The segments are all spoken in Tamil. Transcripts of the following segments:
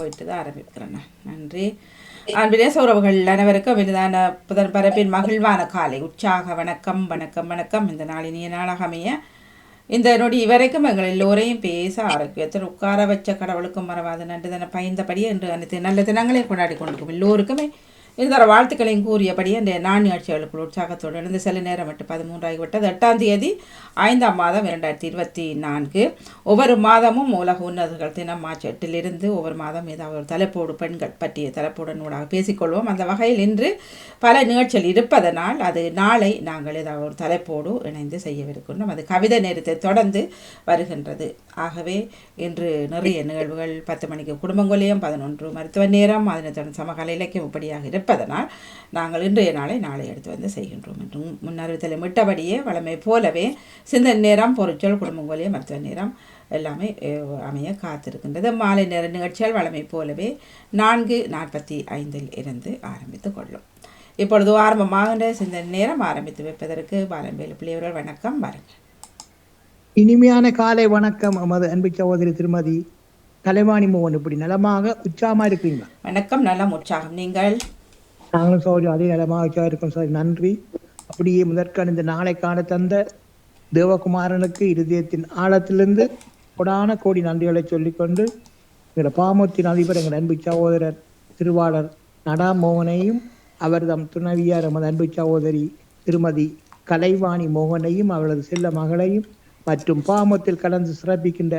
போயிட்டு தான் ஆரம்பிக்கிறேன். நன்றி. அன்பிலே சௌரவர்கள் அனைவருக்கும் இனிதான புதன் பரப்பின் மகிழ்வான காலை உற்சாக வணக்கம் வணக்கம் வணக்கம். இந்த நாளினிய நாளாக அமைய இந்த நொடி வரைக்கும் எங்கள் எல்லோரையும் பேச ஆரோக்கியத்தில் உட்கார வச்ச கடவுளுக்கும் மறவாத நன்று தன பயந்தபடி என்று அனைத்து நல்ல தினங்களையும் கொண்டாடி கொண்டிருக்கும் எல்லோருக்குமே இதுதர வாழ்த்துக்களையும் கூறியபடி அந்த நான்காட்சிகளுக்குள் உற்சாகத்தோடு இருந்து சில நேரம் மட்டும் 13 ஆகிவிட்டது. 8ஆம் தேதி 5ஆம் மாதம் 2024. ஒவ்வொரு மாதமும் உலக உன்னதர்கள் தினம் மார்ச் 8 ஒவ்வொரு மாதம் ஏதாவது ஒரு தலைப்போடு பெண்கள் பற்றிய தலைப்புடன் ஊடாக பேசிக்கொள்வோம். அந்த வகையில் இன்று பல நிகழ்ச்சிகள் இருப்பதனால் அது நாளை நாங்கள் ஏதாவது ஒரு தலைப்போடு இணைந்து செய்யவிருக்கின்றோம். அது கவிதை நேரத்தை தொடர்ந்து வருகின்றது. ஆகவே இன்று நிறைய நிகழ்வுகள் 10 மணிக்கு குடும்பங்கொல்லியம், 11 மருத்துவ நேரம், அதனை தொடர்ந்து சமகால இலக்கியம் இப்படியாக இருப்பதனால் நாங்கள் இன்றைய நாளை எடுத்து வந்து செய்கின்றோம். என்றும் முன்னறிவித்தலை விட்டபடியே வளமை போலவே சிந்தனை நேரம், பொருட்கள், குடும்பங்கொல்லியம், மருத்துவ நேரம் எல்லாமே அமைய காத்திருக்கின்றது. மாலை நேர நிகழ்ச்சிகள் வளமை போலவே 4:45 இருந்து ஆரம்பித்து கொள்ளும். இப்பொழுது ஆரம்பமாகின்ற சிந்தனை நேரம் ஆரம்பித்து வைப்பதற்கு பாலம்பேலு பிள்ளையவர்கள் வணக்கம். வாருங்கள். இனிமையான காலை வணக்கம். நமது அன்பு சகோதரி திருமதி கலைவாணி மோகன், இப்படி நலமாக உற்சாகமா இருக்கீங்களா? வணக்கம். நலம், உற்சாகம். நீங்கள்? நாங்களும் சோதரி அதே நலமாக இருக்கும் சார், நன்றி. அப்படியே முதற்கான இந்த நாளை காண தந்த தேவகுமாரனுக்கு இருதயத்தின் ஆழத்திலிருந்து கொடான கோடி நன்றிகளை சொல்லிக்கொண்டு எங்களோட பாமத்தின் அதிபர் எங்கள் அன்பு சகோதரர் திருவாளர் நடா மோகனையும் அவர் தம் துணைவியார் எமது அன்பு சகோதரி திருமதி கலைவாணி மோகனையும் அவரது செல்ல மகளையும் மற்றும் பாமத்தில் கலந்து சிறப்பிக்கின்ற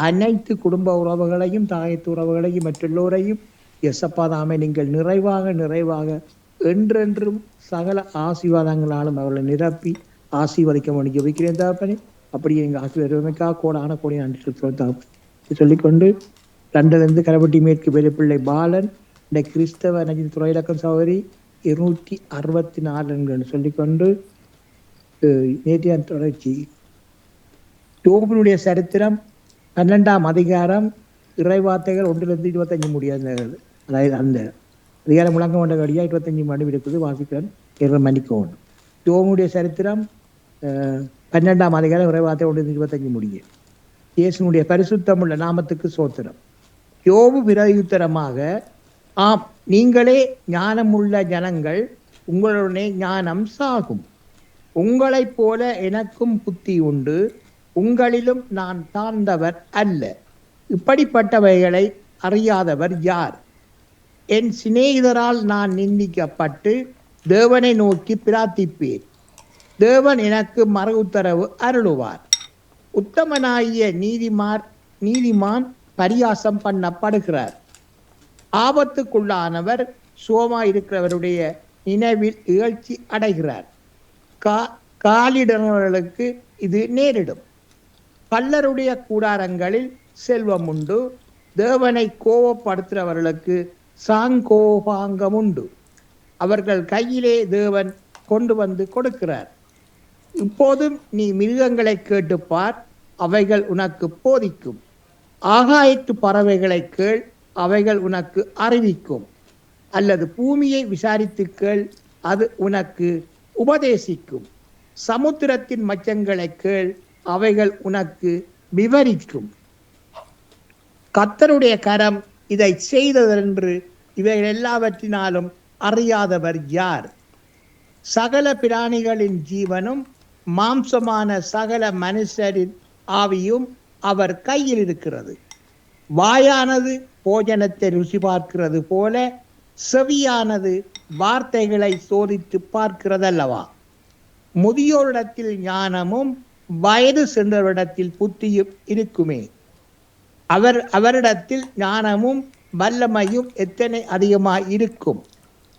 அனைத்து குடும்ப உறவுகளையும் தாயத்து உறவுகளையும் மற்றெல்லோரையும் எசப்பாதாமை நீங்கள் நிறைவாக என்றென்றும் சகல ஆசீர்வாதங்களாலும் அவர்களை நிரப்பி ஆசீர்வதிக்க வேண்டி ஜெபிக்கிறேன் தாப்பனே. அப்படியே எங்கள் ஆசீர்வாதமைக்காக கோடான கோடி நன்றி சொல்லிக்கொண்டு லண்டனிலிருந்து கரவட்டி மேற்கு வேலுப்பிள்ளை பாலன் இந்த கிறிஸ்தவ நஜின் துறையிலக்கம் சகோதரி 264 என்று சொல்லிக்கொண்டு நேற்றைய தொடர்ச்சி யோபனுடைய சரித்திரம் 12ஆம் அதிகாரம் இறைவார்த்தைகள் 1-25 முடியாது. அதாவது அந்த அதிகாரம் முழங்க கொண்ட கடியா 25 மணி இருக்குது வாசிக்கிறேன், 2 மணிக்கு ஒன்று. யோபனுடைய சரித்திரம் 12ஆம் அதிகாரம் இறைவார்த்தை 1-25 முடியும். இயேசுனுடைய பரிசுத்தமுள்ள நாமத்துக்கு சோத்திரம். யோபு பிரயுத்தரமாக, ஆம், நீங்களே ஞானமுள்ள ஜனங்கள், உங்களுடனே ஞானம் சாகும். உங்களைப் போல எனக்கும் புத்தி உண்டு, உங்களிலும் நான் தாழ்ந்தவர் அல்ல. இப்படிப்பட்டவைகளை அறியாதவர் யார்? என் சிநேகிதரால் நான் நிந்திக்கப்பட்டு தேவனை நோக்கி பிரார்த்திப்பேன். தேவன் எனக்கு மறு உத்தரவு அருளுவார். உத்தமனாகிய நீதிமான் பரியாசம் பண்ணப்படுகிறார். ஆபத்துக்குள்ளானவர் சுகமாயிருக்கிறவருடைய நினைவில் இகழ்ச்சி அடைகிறார். காலிடர்களுக்கு இது நேரிடும். பல்லருடைய கூடாரங்களில் செல்வம் உண்டு, தேவனை கோபப்படுத்துகிறவர்களுக்கு சாங்கோபாங்கம் உண்டு. அவர்கள் கையிலே தேவன் கொண்டு வந்து கொடுக்கிறார். இப்போதும் நீ மிருகங்களை கேட்டுப்பார், அவைகள் உனக்கு போதிக்கும். ஆகாயத்து பறவைகளை கேள், அவைகள் உனக்கு அறிவிக்கும். அல்லது பூமியை விசாரித்து கேள், அது உனக்கு உபதேசிக்கும். சமுத்திரத்தின் மச்சங்களை கேள், அவைகள் உனக்கு விவரிக்கும். கர்த்தருடைய கரம் இதை செய்ததென்று இவைகள் எல்லாவற்றினாலும் அறியாதவர் யார்? சகல பிராணிகளின் ஜீவனும் மாம்சமான சகல மனுஷரின் ஆவியும் அவர் கையில் இருக்கிறது. வாயானது போஜனத்தை ருசி பார்க்கிறது போல செவியானது வார்த்தைகளை சோதித்து பார்க்கிறதல்லவா? முதியோரிடத்தில் ஞானமும் வயது சென்றவரிடத்தில் புத்தியும் இருக்குமே. அவரிடத்தில் ஞானமும் வல்லமையும் எத்தனை அதிகமாய் இருக்கும்.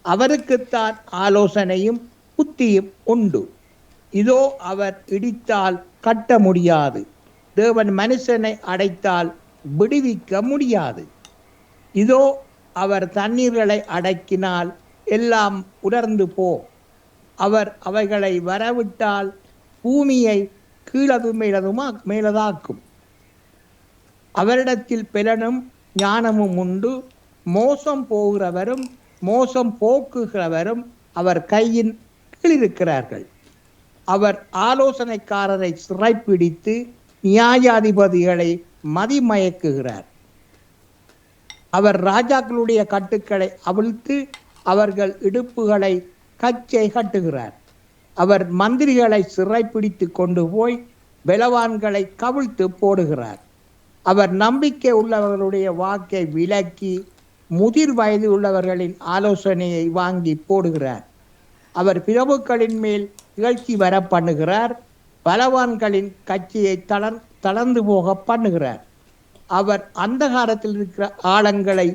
அவருக்குத்தான் ஆலோசனையும் புத்தியும் உண்டு. இதோ அவர் இடித்தால் கட்ட முடியாது, தேவன் மனுஷனை அடைத்தால் விடுவிக்க முடியாது. இதோ அவர் தண்ணீர்களை அடக்கினால் எல்லாம் உணர்ந்து போ. அவர் அவைகளை வரவிட்டால் பூமியை கீழதும் மேலதாக்கும். அவரிடத்தில் பெலனும் ஞானமும் உண்டு. மோசம் போகிறவரும் மோசம் போக்குகிறவரும் அவர் கையின் கீழிருக்கிறார்கள். அவர் ஆலோசனைக்காரரை சிறைப்பிடித்து நியாயாதிபதிகளை மதிமயக்குகிறார். அவர் ராஜாக்களுடைய கட்டுக்களை அவிழ்த்து அவர்கள் இடுப்புகளை கச்சை கட்டுகிறார். அவர் மந்திரிகளை சிறைப்பிடித்து கொண்டு போய் பலவான்களை கவிழ்த்து போடுகிறார். அவர் நம்பிக்கை உள்ளவர்களுடைய வாக்கை விலக்கி முதிர் வயது உள்ளவர்களின் ஆலோசனையை வாங்கி போடுகிறார். அவர் பிரபுக்களின் மேல் இகழ்ச்சி வர பண்ணுகிறார். பலவான்களின் கட்சியை தளர்ந்து போக பண்ணுகிறார். அவர் அந்தகாரத்தில் இருக்கிற ஆழங்களை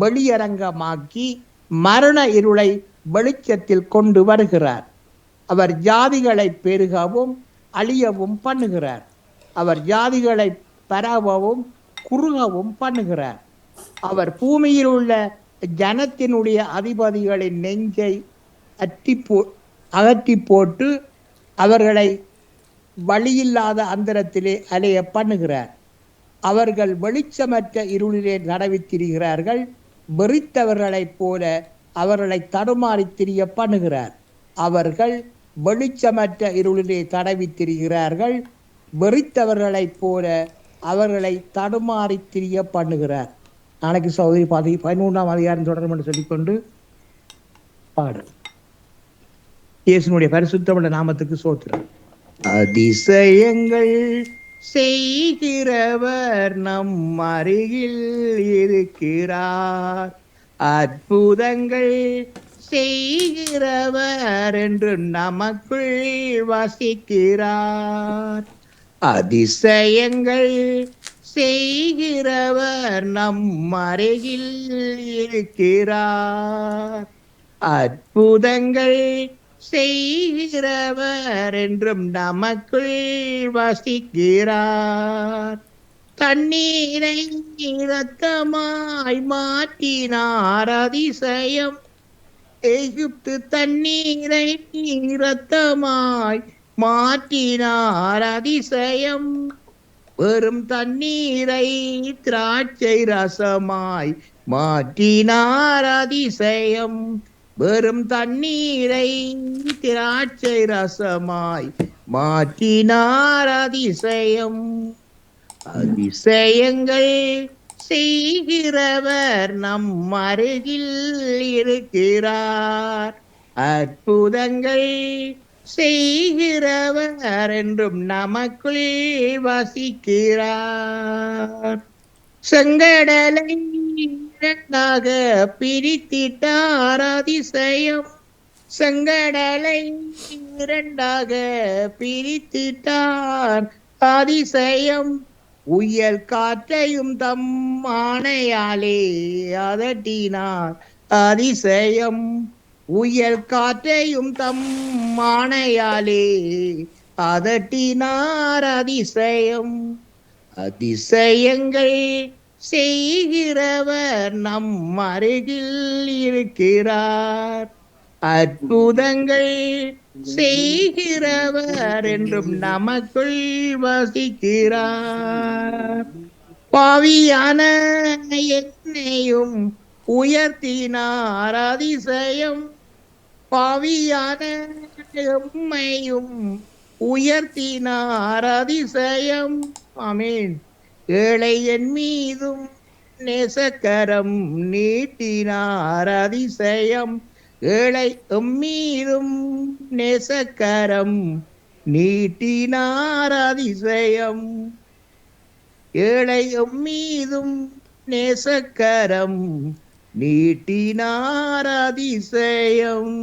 வெளியரங்கமாக்கி மரண இருளை வெளிச்சத்தில் கொண்டு வருகிறார். அவர் ஜாதிகளை பெருகவும் அழியவும் பண்ணுகிறார். அவர் ஜாதிகளை பரவவும் குறுகவும் பண்ணுகிறார். அவர் பூமியில் உள்ள ஜனத்தினுடைய அதிபதிகளின் நெஞ்சை அகற்றி போட்டு அவர்களை வழியில்லாத அந்தரத்திலே அலைய பண்ணுகிறார். அவர்கள் வெளிச்சமற்ற இருளிலே நடவி திரிகிறார்கள். வெறித்தவர்களைப் போல அவர்களை தடுமாறி திரிய பண்ணுகிறார். அவர்கள் வெளிச்சமற்ற இருளிலே தடவி திரிகிறார்கள். வெறித்தவர்களைப் போல அவர்களை தடுமாறி திரிய பண்ணுகிறார். நாளைக்கு சகோதரி 11ஆம் அதிகாரம் தொடரும் என்று சொல்லிக்கொண்டு பாடு. இயேசுனுடைய பரிசுத்தமுள்ள நாமத்துக்கு சோத்திரம். அதிசயங்கள் செய்கிறவர் நம் அருகில் இருக்கிறார். அற்புதங்கள் செய்கிறவர் என்று நமக்குள் வசிக்கிறார். அதிசயங்கள் செய்கிறவர் நம் அருகில் இருக்கிறார். அற்புதங்கள் செய்கிறவர் என்றும் நமக்குள் வசிக்கிறார். தண்ணீரை இரத்தமாய் மாற்றினார் அதிசயம். எகிப்து தண்ணீரை இரத்தமாய் மாற்றினார் அதிசயம். வெறும் தண்ணீரை திராட்சை ரசமாய் மாற்றினார் அதிசயம். வெறும் தண்ணீரை திராட்சை ரசமாய் மாற்றினார் அதிசயம். அதிசயங்கள் செய்கிறவர் நம் அருகில் இருக்கிறார். அற்புதங்கள் செய்கிறவர் என்றும் நமக்குள் வசிக்கிறார். செங்கடலை இரண்டாக பிரித்திட்டார் அதிசயம். செங்கடலை இரண்டாக பிரித்திட்டார் அதிசயம். உயல் காற்றையும் தம் ஆணையாலே அதட்டினார் அதிசயம். உயல் காற்றையும் தம் ஆணையாலே அதட்டினார் அதிசயம். அதிசயங்கள் செய்கிறவர் நம் அருகில் இருக்கிறார். அற்புதங்கள் செய்கிறவர் என்றும் நமக்குள் வசிக்கிறார். பாவியான என்னையும் உயர்த்தினார் அதிசயம். பாவியான எம்மையும் உயர்த்தினார் அதிசயம். ஆமென். ஏழை என் மீதும் நேசக்கரம் நீட்டினார் அதிசயம். ஏழை மீதும் நேசக்கரம் நீட்டினார் அதிசயம். ஏழை மீதும் நேசக்கரம் நீட்டினார் அதிசயம்.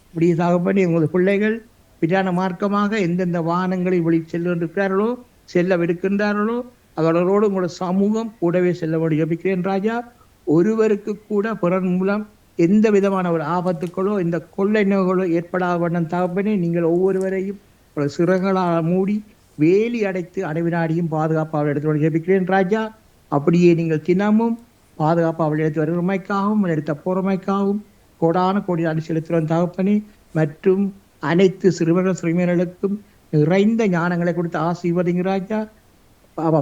இப்படி சாகப்படி உங்களது பிள்ளைகள் பிரான மார்க்கமாக எந்தெந்த வாகனங்களில் வழி செல்லுகின்றார்களோ செல்லவிருக்கின்றார்களோ அவர்களோடு உங்களோட சமூகம் கூடவே செல்ல வேண்டி ஜபிக்கிறேன் ராஜா. ஒருவருக்கு கூட பிறர் மூலம் எந்த விதமான ஒரு ஆபத்துக்களோ இந்த கொள்ளை நோய்களோ ஏற்படாத வண்ணம் தகப்பனே நீங்கள் ஒவ்வொருவரையும் ஒரு சிறகளால் மூடி வேலி அடைத்து அடைவினாடியும் பாதுகாப்பாக எடுத்து ஜபிக்கிறேன் ராஜா. அப்படியே நீங்கள் தினமும் பாதுகாப்பாக எடுத்து வருமைக்காகவும் எடுத்த போறமைக்காகவும் கோடான கோடி அடி செலுத்துகிறோம் தகப்பனே. மற்றும் அனைத்து சிறுவர்கள் சிறுமியர்களுக்கும் நிறைந்த ஞானங்களை கொடுத்து ஆசீர்வதிங்க ராஜா.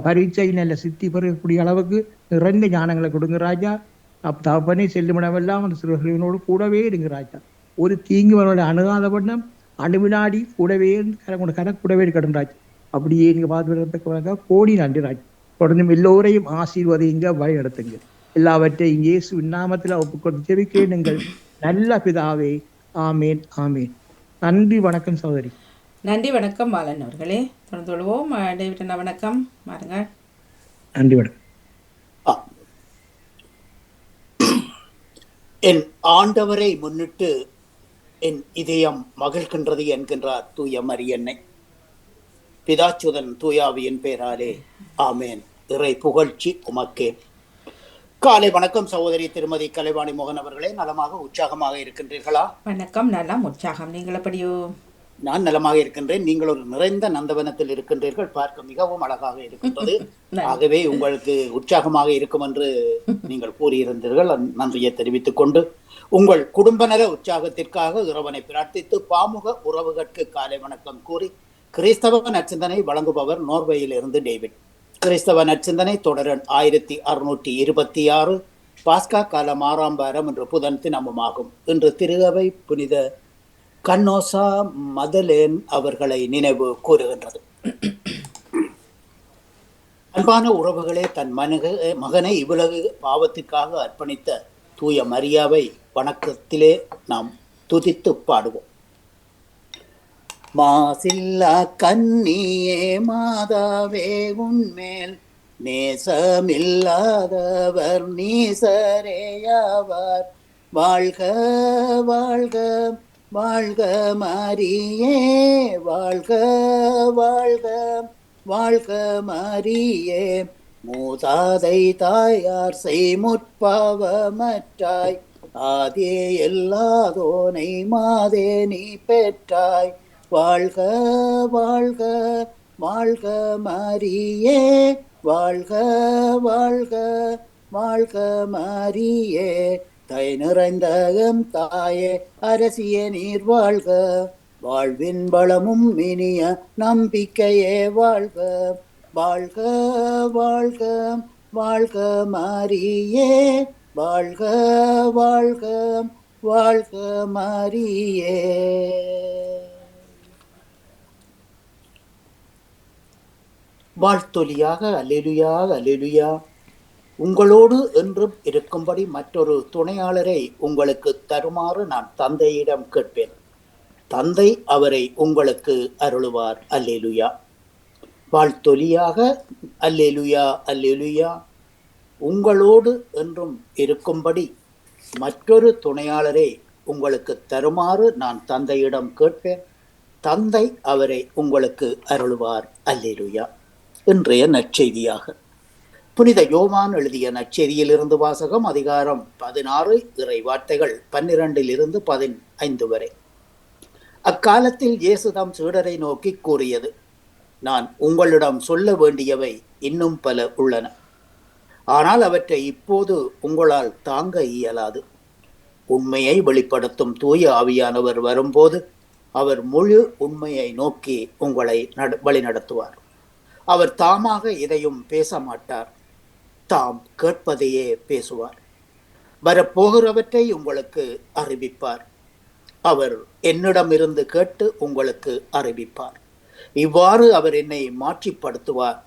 பரீட்சை நல்ல சித்தி பெறக்கூடிய அளவுக்கு நிறைந்த ஞானங்களை கொடுங்க ராஜா. தகப்பனே செல்லுமிடமெல்லாம் அந்த சிறுவர்களோடு கூடவே இருங்க ராஜா. ஒரு தீங்கு அவர்களை அணுகாத வண்ணம் அணுவினாடி கூடவே கூடவே இருக்கட்டும் ராஜா. அப்படியே நீங்க பார்த்து கோடி நன்றி ராஜா. தொடர்ந்து எல்லோரையும் ஆசீர்வதிங்க வழி நடத்துங்க. எல்லாவற்றையும் இயேசுவின் நாமத்தில் ஒப்புக்கொண்டு ஜெபிக்கிறேன் எங்கள் நல்ல பிதாவே. ஆமேன் ஆமேன். நன்றி, வணக்கம் சகோதரி. நன்றி வணக்கம் பாலன் அவர்களே. தொடர்ந்து கொள்வோம். டேவிட் அண்ணா வணக்கம். பாருங்கள். நன்றி, வணக்கம். என் ஆண்டவரை முன்னிட்டு என் இதயம் மகிழ்கின்றது என்கின்றார் தூய மரியன்னை. பிதாச்சுதன் தூயாவியின் பேராலே ஆமேன். இறை புகழ்ச்சி உமக்கே. காலை வணக்கம் சகோதரி திருமதி கலைவாணி மோகன் அவர்களே. நலமாக உற்சாகமாக இருக்கின்றீர்களா? வணக்கம். நலம் உற்சாகம். நீங்கள் எப்படியோ? நான் நலமாக இருக்கின்றேன். நீங்கள் ஒரு நிறைந்த நந்தவனத்தில் இருக்கின்றீர்கள். பார்க்க மிகவும் அழகாக இருக்கின்றது. ஆகவே உங்களுக்கு உற்சாகமாக இருக்கும் என்று நீங்கள் கூறியிருந்தீர்கள். நன்றியை தெரிவித்துக் கொண்டு உங்கள் குடும்ப நல உற்சாகத்திற்காக இறைவனை பிரார்த்தித்து பாமுக உறவுகளுக்கு காலை வணக்கம் கூறி கிறிஸ்தவ நற்சிந்தனை வழங்குபவர் நோர்வேயில் இருந்து டேவிட். கிறிஸ்தவ நற்சிந்தனை தொடரன் 1626 பாஸ்கா காலம் 6ஆம் வாரம் இன்று புதன் தினமுமாகும். இன்று திருகவை புனித கன்னோசா மதலேன் அவர்களை நினைவு கூறுகின்றது. அன்பான உறவுகளே, தன் மகனை இவ்வுலகு பாவத்திற்காக அர்ப்பணித்த தூய மரியாவை வணக்கத்திலே நாம் துதித்து பாடுவோம். மாசில்லா கன்னியே மாதாவே, உன்மேல் நேசமில்லாதவர் நீசரேயாவார். வாழ்க வாழ்க வாழ்க மரியே, வாழ்க வாழ்க வாழ்க மரியே. மூதாதை தாயார் செய்முற்பாவமற்றாய், ஆதே எல்லாதோனை மாதே நீ பெற்றாய். வாழ்க வாழ்க வாழ்க மரியே, வாழ்க வாழ்க வாழ்க மரியே. தை நிறைந்த எம் தாயே, அரசியே நீர் வாழ்க. வாழ்வின் வளமும் இனிய நம்பிக்கையே வாழ்க. வாழ்க வாழ்க வாழ்க மரியே, வாழ்க வாழ்க வாழ்க மரியே. வாழ்த்தொலியாக அல்லேலுயா அல்லேலுயா. உங்களோடு என்றும் இருக்கும்படி மற்றொரு துணையாளரை உங்களுக்கு தருமாறு நான் தந்தையிடம் கேட்பேன். தந்தை அவரை உங்களுக்கு அருளுவார். அல்லேலுயா. வாழ்த்தொலியாக அல்லேலுயா அல்லேலுயா. உங்களோடு என்றும் இருக்கும்படி மற்றொரு துணையாளரை உங்களுக்கு தருமாறு நான் தந்தையிடம் கேட்பேன். தந்தை அவரை உங்களுக்கு அருளுவார். அல்லேலுயா. இன்றைய நற்செய்தியாக புனித யோவான் எழுதிய நற்செய்தியிலிருந்து வாசகம். அதிகாரம் 16, இறை வார்த்தைகள் 12 to 15 வரை. அக்காலத்தில் இயேசு தம் சீடரை நோக்கி கூறியது, நான் உங்களிடம் சொல்ல வேண்டியவை இன்னும் பல உள்ளன, ஆனால் அவற்றை இப்போது உங்களால் தாங்க இயலாது. உண்மையை வெளிப்படுத்தும் தூய ஆவியானவர் வரும்போது அவர் முழு உண்மையை நோக்கி உங்களை வழிநடத்துவார். அவர் தாமாக எதையும் பேச மாட்டார், தாம் கேட்பதையே பேசுவார். வரப்போகிறவற்றை உங்களுக்கு அறிவிப்பார். அவர் என்னிடமிருந்து கேட்டு உங்களுக்கு அறிவிப்பார். இவ்வாறு அவர் என்னை மாற்றிப்படுத்துவார்.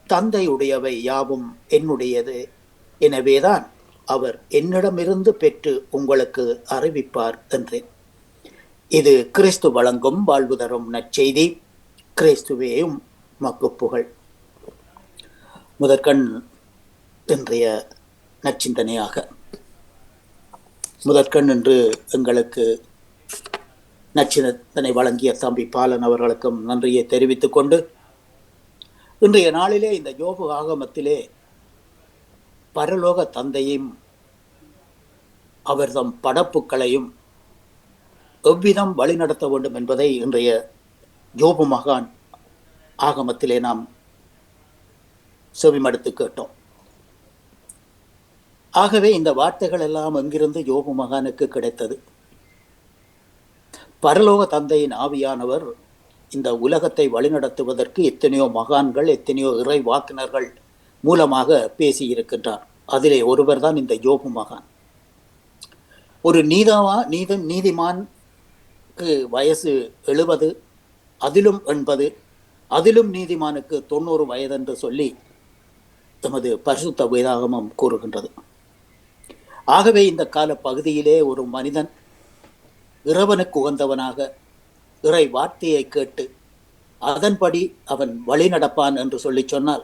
தந்தையுடையவை யாவும் என்னுடையது, எனவேதான் அவர் என்னிடமிருந்து பெற்று உங்களுக்கு அறிவிப்பார் என்றேன். இது கிறிஸ்து வழங்கும் வாழ்வு தரும் நற்செய்தி. கிறிஸ்துவேயும் மக்குப்புகழ். முதற்கண் இன்றைய நற்சிந்தனையாக முதற்கண் என்று எங்களுக்கு நற்சிந்தனை வழங்கிய தம்பி பாலன் அவர்களுக்கும் நன்றியை தெரிவித்துக் கொண்டு, இன்றைய நாளிலே இந்த யோபு ஆகமத்திலே பரலோக தந்தையும் அவர்தம் படைப்புக்களையும் எவ்விதம் வழிநடத்த வேண்டும் என்பதை இன்றைய யோபு மகான் ஆகமத்திலே நாம் செவிமடுத்து கேட்டோம். ஆகவே இந்த வார்த்தைகள் எல்லாம் எங்கிருந்து யோபு மகானுக்கு கிடைத்தது? பரலோக தந்தையின் ஆவியானவர் இந்த உலகத்தை வழிநடத்துவதற்கு எத்தனையோ மகான்கள், எத்தனையோ இறை வாக்கினர்கள் மூலமாக பேசியிருக்கின்றார். அதிலே ஒருவர் தான் இந்த யோபு மகான். ஒரு நீதிமானுக்கு வயசு 70, அதிலும் 80, அதிலும் நீதிமானுக்கு 90 வயது என்று சொல்லி எமது பரிசுத்த வேதாகமம் கூறுகின்றது. ஆகவே இந்த கால பகுதியிலே ஒரு மனிதன் இறைவனுக்கு உகந்தவனாக இறை வார்த்தையை கேட்டு அதன்படி அவன் வழி நடப்பான் என்று சொல்லி சொன்னால்,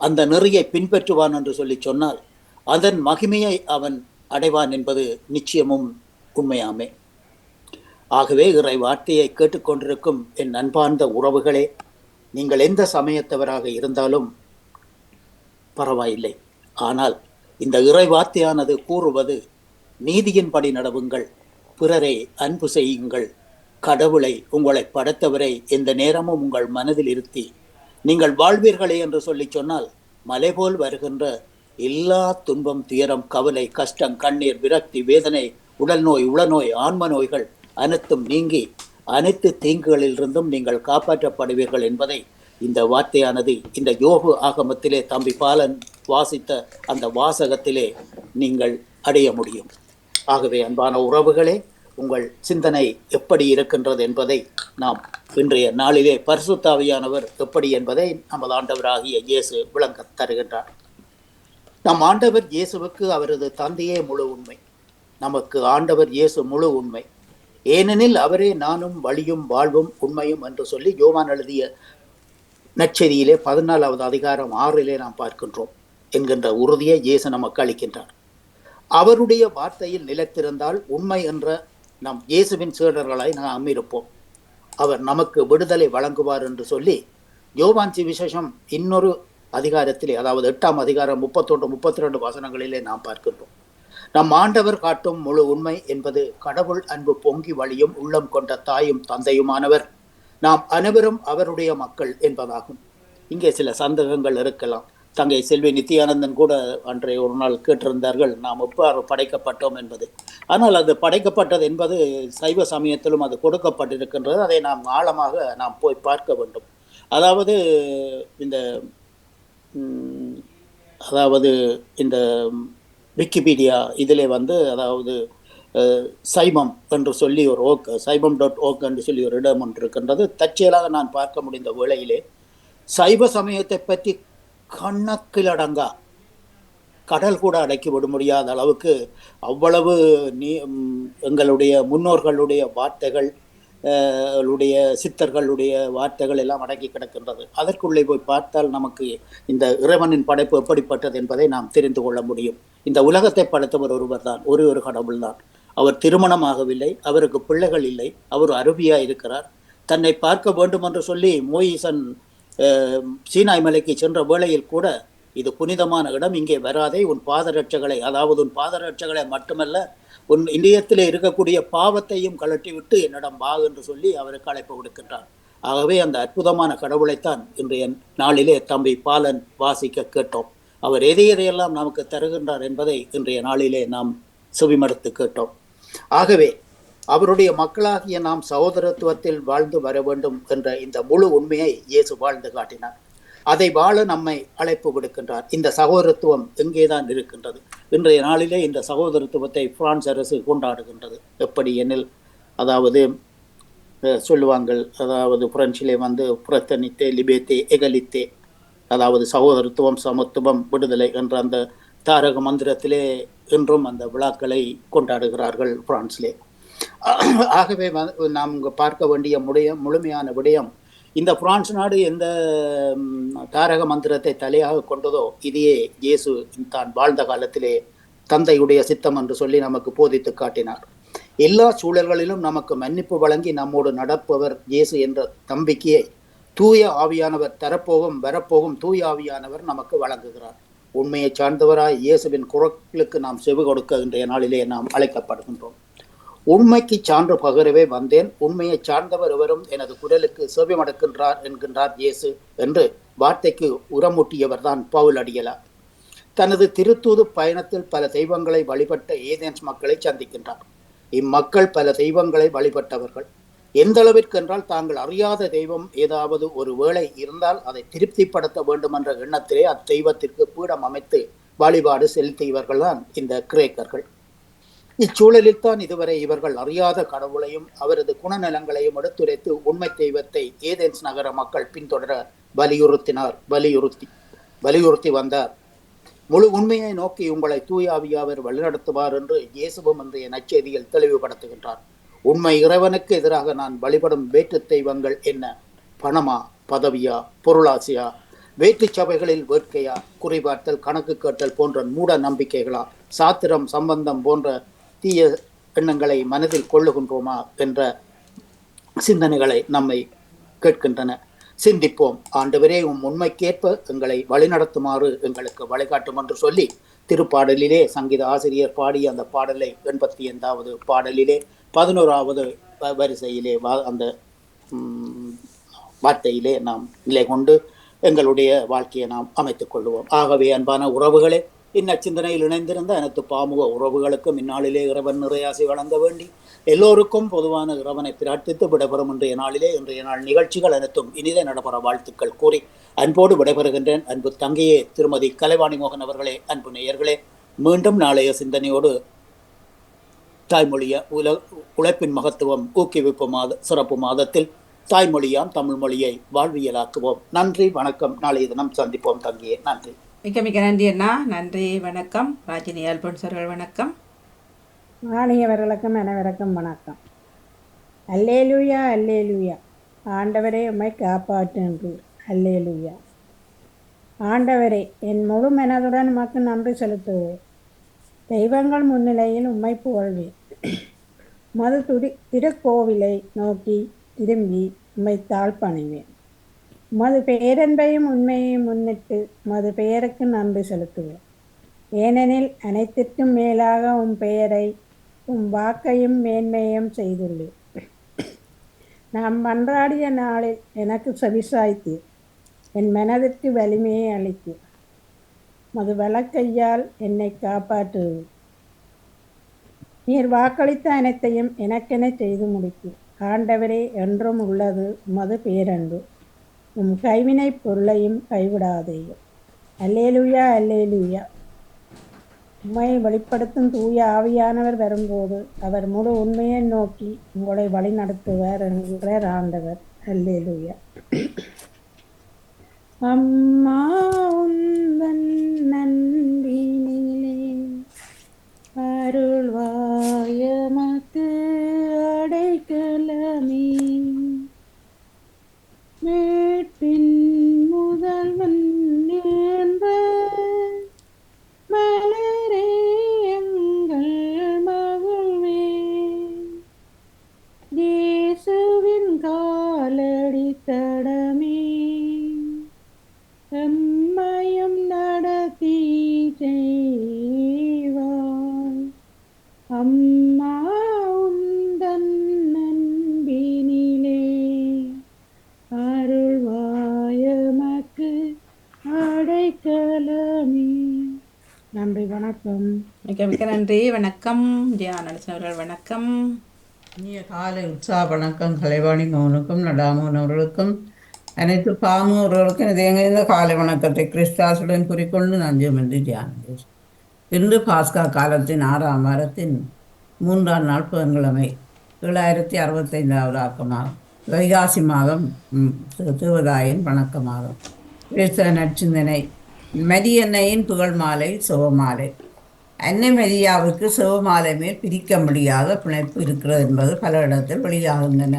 அந்த நெறியை பின்பற்றுவான் என்று சொல்லி சொன்னால், அதன் மகிமையை அவன் அடைவான் என்பது நிச்சயமும் உண்மையாமே. ஆகவே இறை வார்த்தையை கேட்டுக்கொண்டிருக்கும் என் அன்பார்ந்த உறவுகளே, நீங்கள் எந்த சமயத்தவராக இருந்தாலும் பரவாயில்லை. ஆனால் இந்த இறை வார்த்தையானது கூறுவது, நீதியின்படி நடவுங்கள், பிறரை அன்பு செய்யுங்கள், கடவுளை உங்களை படைத்தவரை எந்த நேரமும் உங்கள் மனதில் இருத்தி நீங்கள் வாழ்வீர்களே என்று சொல்லி சொன்னால், மலை போல் வருகின்ற எல்லா துன்பம், துயரம், கவலை, கஷ்டம், கண்ணீர், விரக்தி, வேதனை, உடல் நோய், உளநோய், ஆன்ம நோய்கள் அனைத்தும் நீங்கி அனைத்து தீங்குகளிலிருந்தும் நீங்கள் காப்பாற்றப்படுவீர்கள் என்பதை இந்த வார்த்தையானது இந்த யோபு ஆகமத்திலே தம்பி பாலன் வாசித்த அந்த வாசகத்திலே நீங்கள் அடைய முடியும். ஆகவே அன்பான உறவுகளே, உங்கள் சிந்தனை எப்படி இருக்கின்றது என்பதை நாம் இன்றைய நாளிலே பரிசுத்த ஆவியானவர் எப்படி என்பதை நமது ஆண்டவராகிய இயேசு விளங்க தருகின்றார். நம் ஆண்டவர் இயேசுவுக்கு அவரது தந்தையே முழு உண்மை, நமக்கு ஆண்டவர் இயேசு முழு உண்மை. ஏனெனில் அவரே நானும் வழியும் வாழ்வும் உண்மையும் என்று சொல்லி யோவான் எழுதிய நற்செய்தியிலே 14வது அதிகாரம் 6 நாம் பார்க்கின்றோம் என்கின்ற உறுதியை இயேசு நமக்கு அளிக்கின்றார். அவருடைய வார்த்தையில் நிலைத்திருந்தால் உண்மை என்ற நாம் இயேசுவின் சீடர்களாய் நாம் இருப்போம். அவர் நமக்கு விடுதலை வழங்குவார் என்று சொல்லி யோவான் சுவிசேஷம் இன்னொரு அதிகாரத்திலே, அதாவது 8ஆம் அதிகாரம் 31, 32 வசனங்களிலே நாம் பார்க்கின்றோம். நம் ஆண்டவர் காட்டும் முழு உண்மை என்பது கடவுள் அன்பு பொங்கி வழியும் உள்ளம் கொண்ட தாயும் தந்தையுமானவர், நாம் அனைவரும் அவருடைய மக்கள் என்பதாகும். இங்கே சில சந்தேகங்கள் இருக்கலாம். தங்கை செல்வி நித்யானந்தன் கூட அன்றைய ஒரு நாள் கேட்டிருந்தார்கள், நாம் எவ்வாறு படைக்கப்பட்டோம் என்பது. ஆனால் அது படைக்கப்பட்டது என்பது சைவ சமயத்திலும் அது கொடுக்கப்பட்டிருக்கின்றது. அதை நாம் ஆழமாக நாம் போய் பார்க்க வேண்டும். அதாவது இந்த விக்கிபீடியா இதிலே அதாவது சைவம் என்று சொல்லி ஒரு சைவம்.org என்று சொல்லி ஒரு இடம் ஒன்று இருக்கின்றது. தற்செயலாக நான் பார்க்க முடிந்த வேளையிலே சைவ சமயத்தை பற்றி கணக்கிலடங்கா கடல் கூட அடக்கி விட முடியாத அளவுக்கு அவ்வளவு எங்களுடைய முன்னோர்களுடைய வார்த்தைகள், சித்தர்களுடைய வார்த்தைகள் எல்லாம் அடங்கி கிடக்கின்றது. அதற்குள்ளே போய் பார்த்தால் நமக்கு இந்த இறைவனின் படைப்பு எப்படிப்பட்டது என்பதை நாம் தெரிந்து கொள்ள முடியும். இந்த உலகத்தை படைத்தவர் ஒருவர் தான், ஒரு கடவுள் தான். அவர் திருமணமாகவில்லை, அவருக்கு பிள்ளைகள் இல்லை, அவர் அருவியா இருக்கிறார். தன்னை பார்க்க வேண்டும் என்று சொல்லி மோயிசன் சீனாய் மலைக்கு சென்ற வேளையில் கூட, இது புனிதமான இடம், இங்கே வராதே, உன் பாதரட்சைகளை, அதாவது உன் பாதரட்சைகளை மட்டுமல்ல உன் இந்தியத்திலே இருக்கக்கூடிய பாவத்தையும் கழட்டிவிட்டு என்னிடம் வா என்று சொல்லி அவருக்கு அழைப்பு விடுக்கின்றார். ஆகவே அந்த அற்புதமான கடவுளைத்தான் இன்றைய நாளிலே தம்பி பாலன் வாசிக்க கேட்டோம். அவர் எதையெல்லாம் நமக்கு தருகின்றார் என்பதை இன்றைய நாளிலே நாம் செவிமடுத்து கேட்டோம். ஆகவே அவருடைய மக்களாகிய நாம் சகோதரத்துவத்தில் வாழ்ந்து வர வேண்டும் என்ற இந்த முழு உண்மையை இயேசு வாழ்ந்து காட்டினார். அதை வாழ நம்மை அழைப்பு விடுக்கின்றார். இந்த சகோதரத்துவம் எங்கேதான் இருக்கின்றது? இன்றைய நாளிலே இந்த சகோதரத்துவத்தை பிரான்ஸ் அரசு கொண்டாடுகின்றது. எப்படி எனில், அதாவது சொல்லுவாங்கள், அதாவது பிரெஞ்சிலே புரத்தனித்தே லிபேத்தே எகலித்தே, அதாவது சகோதரத்துவம், சமத்துவம், விடுதலை என்ற அந்த தாரக மந்திரத்திலே இன்றும் அந்த விழாக்களை கொண்டாடுகிறார்கள் பிரான்சிலே. ஆகவே நாம் பார்க்க வேண்டிய முழுமையான விடயம், இந்த பிரான்ஸ் நாடு எந்த தாரக மந்திரத்தை தலையாக கொண்டதோ, இதையே இயேசு தான் வாழ்ந்த காலத்திலே தந்தையுடைய சித்தம் என்று சொல்லி நமக்கு போதித்து காட்டினார். எல்லா சூழல்களிலும் நமக்கு மன்னிப்பு வழங்கி நம்மோடு நடப்பவர் இயேசு என்ற நம்பிக்கையை தூய ஆவியானவர் தரப்போகும் வரப்போகும் தூய ஆவியானவர் நமக்கு வழங்குகிறார். உண்மையை சார்ந்தவராய் இயேசுவின் குரலுக்கு நாம் செவி கொடுக்க இன்றைய நாளிலே நாம் அழைக்கப்படுகின்றோம். உண்மைக்கு சான்று பகரவே வந்தேன், உண்மையை சார்ந்தவர் எவரும் எனது குரலுக்கு செவி மடக்கின்றார் என்கின்றார் இயேசு என்று வார்த்தைக்கு உரமூட்டியவர் தான் பவுல் அடிகளார். தனது திருத்தூது பயணத்தில் பல தெய்வங்களை வழிபட்ட ஏதென்ஸ் மக்களை சந்திக்கின்றார். இம்மக்கள் பல தெய்வங்களை வழிபட்டவர்கள். எந்த அளவிற்கு என்றால், தாங்கள் அறியாத தெய்வம் ஏதாவது ஒரு வேளை இருந்தால் அதை திருப்திப்படுத்த வேண்டும் என்ற எண்ணத்திலே அத்தெய்வத்திற்கு பீடம் அமைத்து வழிபாடு செலுத்தியவர்கள் தான் இந்த கிரேக்கர்கள். இச்சூழலில் தான் இதுவரை இவர்கள் அறியாத கடவுளையும் அவரது குணநலங்களையும் எடுத்துரைத்து உண்மை தெய்வத்தை ஏதென்ஸ் நகர மக்கள் பின்தொடர வலியுறுத்தி வந்தார். முழு உண்மையை நோக்கி உங்களை தூய ஆவியாவர் வழிநடத்துவார் என்று இயேசுவும் இன்றைய நற்செய்தியில் தெளிவுபடுத்துகின்றார். உண்மை இறைவனுக்கு எதிராக நான் வழிபடும் வேற்று தெய்வங்கள் என்ன? பணமா, பதவியா, பொருளாசையா, வேற்று சபைகளில் வேட்கையா, குறிபார்த்தல், கணக்கு கேட்டல் போன்ற மூட நம்பிக்கைகளா, சாத்திரம் சம்பந்தம் போன்ற தீய எண்ணங்களை மனதில் கொள்ளுகின்றோமா என்ற சிந்தனைகளை நம்மை கேட்கின்றன. சிந்திப்போம். ஆண்டவரே, உண்மைக்கேற்ப எங்களை வழிநடத்துமாறு எங்களுக்கு வழிகாட்டும் என்று சொல்லி திருப்பாடலிலே சங்கீத ஆசிரியர் பாடிய அந்த பாடலை 85வது பாடலிலே 11வது வரிசையிலே அந்த வார்த்தையிலே நாம் நிலை கொண்டு எங்களுடைய வாழ்க்கையை நாம் அமைத்துக் கொள்வோம். ஆகவே அன்பான உறவுகளே, இந்நச்சிந்தனையில் இணைந்திருந்த அனைத்து பாமுக உறவுகளுக்கும் இந்நாளிலே இறைவன் நிறையாசி வழங்க வேண்டி எல்லோருக்கும் பொதுவான இறைவனை பிரார்த்தித்து விடைபெறும் இன்றைய நாள் நிகழ்ச்சிகள் அனைத்தும் இனிதே நடைபெற வாழ்த்துக்கள் கூறி அன்போடு விடைபெறுகின்றேன். அன்பு தங்கையே திருமதி கலைவாணி மோகன் அவர்களே, அன்பு நேயர்களே, மீண்டும் நாளைய சிந்தனையோடு தாய்மொழிய உழைப்பின் மகத்துவம் ஊக்குவிப்பு சிறப்பு மாதத்தில் தாய்மொழியாம் தமிழ் மொழியை வாழ்வியலாக்குவோம். நன்றி, வணக்கம். நாளைய தினம் சந்திப்போம் தங்கியே. நன்றி. மிக்க மிக்க நன்றி அண்ணா. நன்றி, வணக்கம். ராஜினி அல்போன்ஸ் அவர்கள் வணக்கம். மாணியவர்களுக்கும் அனைவருக்கும் வணக்கம். அல்லேலூயா, அல்லேலூயா. ஆண்டவரே, உம்மை காப்பாற்றுங்கள். அல்லேலூயா. ஆண்டவரே, என் முழு மனதுடன் உமக்கு நன்றி செலுத்துவேன். தெய்வங்கள் முன்னிலையில் உம்மை புகழ்வேன். மது திருக்கோவிலை நோக்கி திரும்பி உம்மை தாழ்பணிவேன். உமது பேரன்பையும் உண்மையையும் முன்னிட்டு உமது பெயருக்கு நன்றி செலுத்துவேன். ஏனெனில் அனைத்திற்கும் மேலாக உம் பெயரை உம் வாக்கையும் மேன்மையும் செய்துள்ளேன். நான் மன்றாடிய நாளில் எனக்கு செவிசாய்த்தீர். என் மனதிற்கு வலிமையை அளித்தீர். மது வலக்கையால் என்னை காப்பாற்றுவது. நீர் வாக்களித்த அனைத்தையும் எனக்கென செய்து முடித்தீர். ஆண்டவரே, என்றும் உள்ளது உமது பேரன்பு. உம் கைவினை பொருளையும் கைவிடாதேயும். அல்லேலூயா, அல்லேலூயா. உம்மை வெளிப்படுத்தும் தூய ஆவியானவர் வரும்போது அவர் முழு உண்மையை நோக்கி உங்களை வழி நடத்துவார் என்கிறார் ஆண்டவர். அல்லேலூயா. அம்மா உந்தன் நன்பினிலே அருள்வாயமக்கு அடைக்கலமே. மீட்பின் முதல்வன் என்ற மலரே எங்கள் மகிழ்வே. இயேசுவின் காலடி தடமே எம்மையும் நடத்தி செய்வாய். அம்மா உந்தன் நண்பினிலே அருள்வாயமக்கு அடைக்கலமே. நன்றி, வணக்கம். மிக்க மிக்க நன்றி, வணக்கம். ஜெயானரசன் அவர்கள் வணக்கம். இனிய காலை உற்சாக வணக்கம் கலைவாணி மோகனுக்கும் நடாமோன் அவர்களுக்கும் அனைத்து பாமூர்களுக்கும் இதயங்கிருந்த காலை வணக்கத்தை கிறிஸ்தாசுடன் குறிக்கொண்டு நஞ்சமின்றி தியானம். இன்று பாஸ்கா காலத்தின் 6ஆம் வாரத்தின் 3ஆம் நாள் புதன்கிழமை 765வது ஆக்கமாகும். வைகாசி மாதம் தேவதாயின் வணக்கமாகும். கிறிஸ்தவ நற்சிந்தனை. மரியன்னையின் புகழ் மாலை சிவமாலை. அன்னை மரியாவுக்கு சிவமாலை மேல் பிரிக்க முடியாத பிணைப்பு இருக்கிறது என்பது பல இடத்தில் வெளியாகின்றன.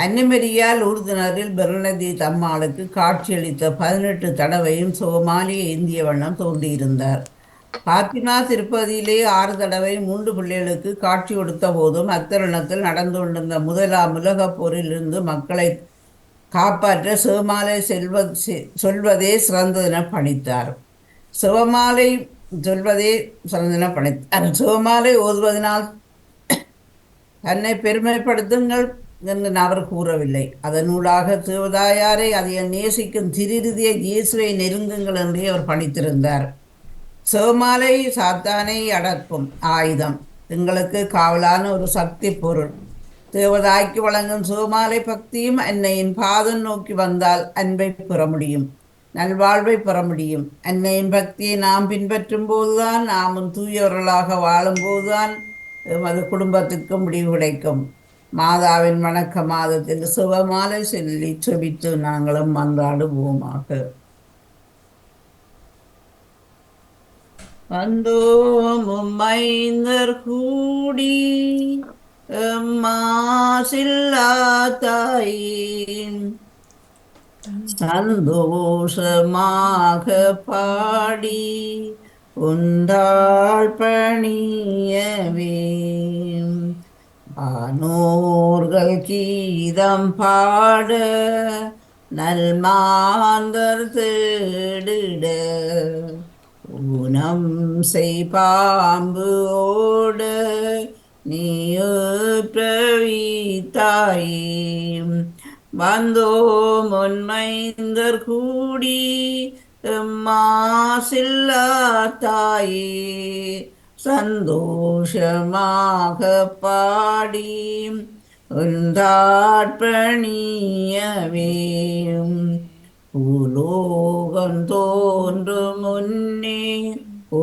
அன்னை மரியால் ஊர்தினரில் பெருநதி தம்மாளுக்கு காட்சியளித்த 18 தடவையும் சிவமாலையை ஏந்திய வண்ணம் தோன்றியிருந்தார். பாத்திமா திருப்பதியிலே 6 தடவை 3 பிள்ளைகளுக்கு காட்சி கொடுத்த போதும் அத்தருணத்தில் நடந்து கொண்டிருந்த முதலாம் உலகப் போரிலிருந்து மக்களை காப்பாற்ற சிவமாலை சொல்வதே சிறந்ததென பணித்தார். சிவமாலை சொல்வதே சிறந்தென பணித்தார். சிவமாலை ஓதுவதனால் தன்னை பெருமைப்படுத்துங்கள் என்று அவர் கூறவில்லை. அதனூடாக தேவதாயாரை அதை நேசிக்கும் திருதிய இயேசுவை நெருங்குங்கள் என்றே அவர் பணித்திருந்தார். சிவமாலை சாத்தானை அடக்கும் ஆயுதம். எங்களுக்கு காவலான ஒரு சக்தி பொருள். தேவதாய்க்கு வழங்கும் சிவமாலை பக்தியும் அன்னையின் பாதம் நோக்கி வந்தால் அன்பை பெற முடியும், நல்வாழ்வை பெற முடியும். அன்னையின் பக்தியை நாம் பின்பற்றும் போதுதான், நாமும் தூயவர்களாக வாழும் போதுதான் எமது குடும்பத்துக்கு முடிவு கிடைக்கும். மாதாவின் வணக்க மாதத்தில் சிவமாலை சொல்லி செபித்து நாங்களும் மன்றாடுவோமாக. வந்தோம் மைந்தர் கூடி மாசில்லா தாயின் சந்தோஷமாக பாடி உந்தாள் பணியவே வானோர்கள் கீதம் பாட நல்மாந்தர் தேடிட ஊனம் செய் பாம்பு ஓட நீயோ பிரவித்தாயே வந்தோ முன்மைந்தர் கூடி மாசில்லா தாயே சந்தோஷமாக பாடி உந்தாட்பணியவே பூலோகம் தோன்றும் முன்னே ஓ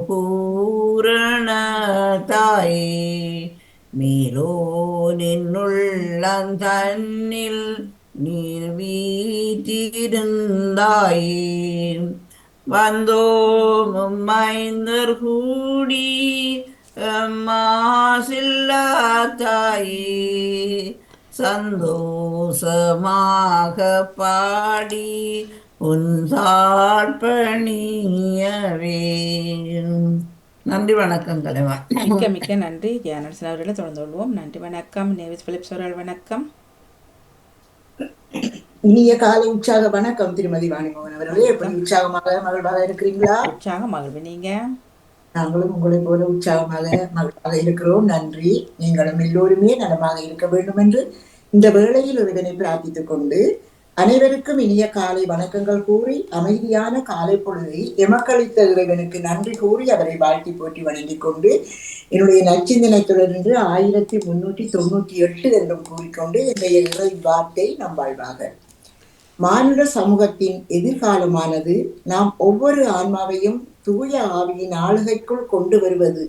பூரண தாயே மேலோ நின்னுள்ளந்தன்னில் நீர் வீற்றிருந்தாயே வந்தோ மைந்தர் கூடி மாசில்லா தாயே சந்தோஷமாக பாடி உந்தாட்பணியவே. நன்றி வணக்கம் கலைவா. மிக்க மிக்க நன்றி ஜெயநரசன் அவர்களை தொடர்ந்து கொள்வோம். நன்றி வணக்கம். நேவிஸ் பிலிப்ஸ் அவர்கள் வணக்கம். இனிய காலை உற்சாக வணக்கம் திருமதி வாணிமோகன் அவர்களே. எப்படி உற்சாகமாக மகிழ்வாக இருக்கிறீங்களா? உற்சாக மகிழ்வு. நீங்க? நாங்களும் உங்களை போல உற்சாகமாக மகிழ்வாக இருக்கிறோம். நன்றி. நீங்களும் எல்லோருமே நலமாக இருக்க வேண்டும் என்று இந்த வேளையில் ஒருவனை பிரார்த்தித்துக் கொண்டு அனைவருக்கும் இனிய காலை வணக்கங்கள் கூறி அமைதியான காலை பொழுதை எமக்களித்த இறைவனுக்கு நன்றி கூறி அவரை வாழ்த்தி போற்றி வணங்கிக் கொண்டு என்னுடைய நச்சிந்தனை தொடர்ந்து 1398 என்றும் கூறிக்கொண்டு என்னுடைய இறை வார்த்தை நம் வாழ்வாக. மானுட சமூகத்தின் எதிர்காலமானது நாம் ஒவ்வொரு ஆன்மாவையும் தூய ஆவியின் ஆளுகைக்குள் கொண்டு வருவது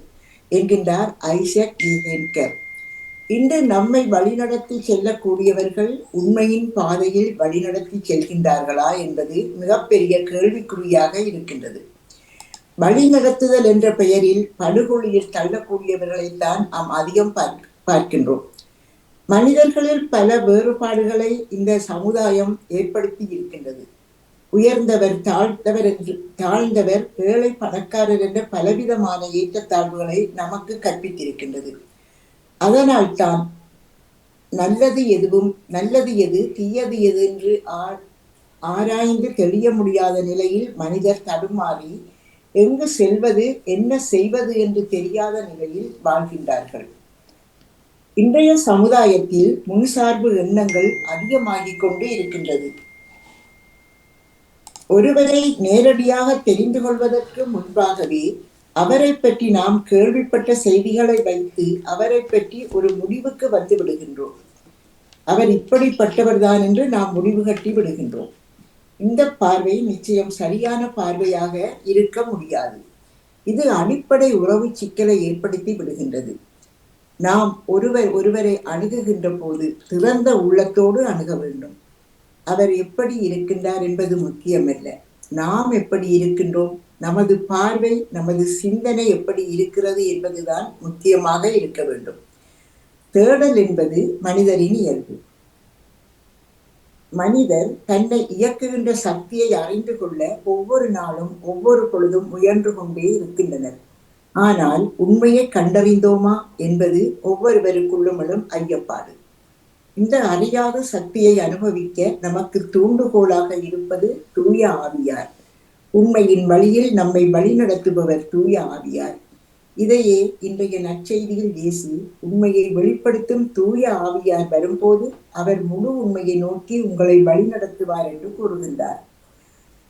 என்கின்றார் ஐசக் ஹென்கர். இன்று நம்மை வழிநடத்தி செல்லக்கூடியவர்கள் உண்மையின் பாதையில் வழிநடத்தி செல்கின்றார்களா என்பது மிகப்பெரிய கேள்விக்குறியாக இருக்கின்றது. வழிநடத்துதல் என்ற பெயரில் படுகொலியில் தள்ளக்கூடியவர்களைத்தான் நாம் அதிகம் பார்க்கின்றோம். மனிதர்களில் பல வேறுபாடுகளை இந்த சமுதாயம் ஏற்படுத்தி இருக்கின்றது. உயர்ந்தவர் தாழ்ந்தவர் ஏழை பணக்காரர் என்ற பலவிதமான ஏற்றத்தாழ்வுகளை நமக்கு கற்பித்திருக்கின்றது. அதனால்தான் நல்லது எது தீயது எது என்று ஆராய்ந்து தெளிய முடியாத நிலையில் மனிதர் தடுமாறி எங்கு செல்வது என்ன செய்வது என்று தெரியாத நிலையில் வாழ்கின்றார்கள். இன்றைய சமுதாயத்தில் முன்சார்பு எண்ணங்கள் அதிகமாகிக் கொண்டே இருக்கின்றது. ஒருவரை நேரடியாக தெரிந்து கொள்வதற்கு முன்பாகவே அவரை பற்றி நாம் கேள்விப்பட்ட செய்திகளை வைத்து அவரை பற்றி ஒரு முடிவுக்கு வந்து விடுகின்றோம். அவர் இப்படிப்பட்டவர்தான் என்று நாம் முடிவு கட்டி விடுகின்றோம். இந்த பார்வை நிச்சயம் சரியான பார்வையாக இருக்க முடியாது. இது அடிப்படை உறவு சிக்கலை ஏற்படுத்தி விடுகின்றது. நாம் ஒருவரை அணுகுகின்ற போது திறந்த உள்ளத்தோடு அணுக வேண்டும். அவர் எப்படி இருக்கின்றார் என்பது முக்கியமல்ல, நாம் எப்படி இருக்கின்றோம், நமது பார்வை நமது சிந்தனை எப்படி இருக்கிறது என்பதுதான் முக்கியமாக இருக்க வேண்டும். தேடல் என்பது மனிதரின் இயல்பு. மனிதர் தன்னை இயக்குகின்ற சக்தியை அறிந்து கொள்ள ஒவ்வொரு நாளும் ஒவ்வொரு பொழுதும் முயன்று கொண்டே இருக்கின்றனர். ஆனால் உண்மையை கண்டறிந்தோமா என்பது ஒவ்வொருவருக்குள்ளும் ஐயப்பாடு. இந்த அறியாத சக்தியை அனுபவிக்க நமக்கு தூண்டுகோலாக இருப்பது தூய ஆவியார். உண்மையின் வழியில் நம்மை வழிநடத்துபவர் தூய ஆவியார். இதையே இன்றைய நற்செய்தியில் இயேசு உண்மையை வெளிப்படுத்தும் தூய ஆவியார் வரும்போது அவர் முழு உண்மையை நோக்கி உங்களை வழிநடத்துவார் என்று கூறுகின்றார்.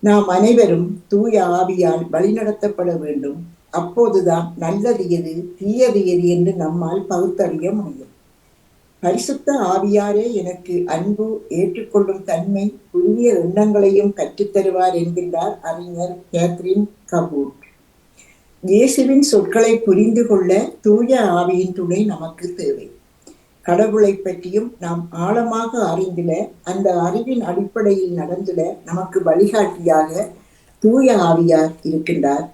நாம் அனைவரும் தூய ஆவியால் வழிநடத்தப்பட வேண்டும். அப்போதுதான் நல்லது எது தீயது எது என்று நம்மால் பகுத்தறிய முடியும். பரிசுத்த ஆவியாரே எனக்கு அன்பு, ஏற்றுக்கொள்ளும் தன்மை, புதிய எண்ணங்களையும் கற்றுத்தருவார் என்கின்றார் அறிஞர் கேத்ரின் கபூர். இயேசுவின் சொற்களை புரிந்து கொள்ள தூய ஆவியின் துணை நமக்கு தேவை. கடவுளை பற்றியும் நாம் ஆழமாக அறிந்திட, அந்த அறிவின் அடிப்படையில் நடந்திட நமக்கு வழிகாட்டியாக தூய ஆவியார் இருக்கின்றார்.